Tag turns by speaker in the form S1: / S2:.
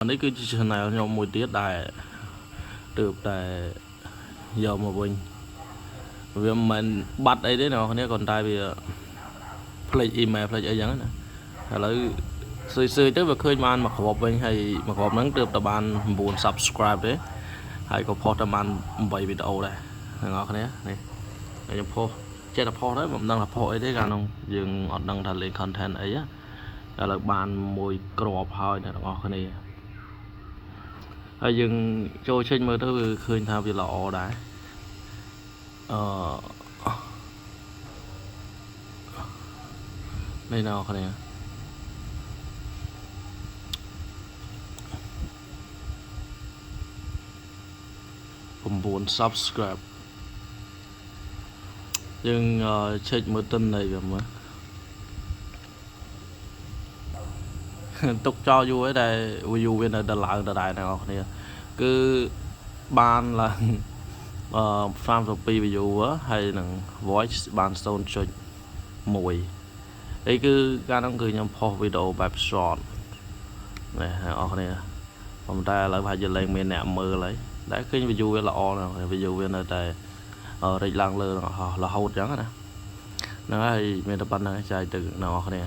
S1: នេះគឺជា channel ខ្ញុំមួយទៀតដែលទើបតែយកមកវិញវាមិនមែនបាត់អីទេអ្នកនរគ្នាគាត់តែវាផ្លេច email ផ្លេចអីចឹងណាឥឡូវស៊ឺទៅវាឃើញបានមកគ្រាប់វិញហើយមកគ្រាប់ហ្នឹងទើបតែបាន9 subscribe ទេហើយក៏ផុសតែបាន8វីដេអូដែរអ្នកនរគ្នានេះខ្ញុំផុសចេះតែផុសដែរមិនដឹងថាផុសអីទេកាលនោះយើងអត់ដឹងថាលេង content អីឥឡូវបានមួយគ្រាប់ហើយអ្នកនរគ្នាហើយយើងចូលចេញមើលទៅវាឃើញថាវាល្អដែរនេះណ៎គ្នា9 subscribe យើងcheck មើលទិន្នន័យវាមើលទុកចោលយូរហើយតែ view វានៅតែឡើងដដែលអ្នកនរគ្នាគឺបានឡើង32 viewer ហើយនឹង voice បាន 0.1 អីគឺកាលនោះគឺខ្ញុំផុសវីដេអូបែប short នេះអ្នកនរគ្នាប៉ុន្តែឥឡូវប្រហែលជាលែងមានអ្នកមើលហើយតែឃើញ view វាល្អណាស់ view វានៅតែរីកឡើងលើរហូតអញ្ចឹងណាហ្នឹងហើយមានតែប៉ុណ្្នឹងចែកទៅអ្នកនរគ្នា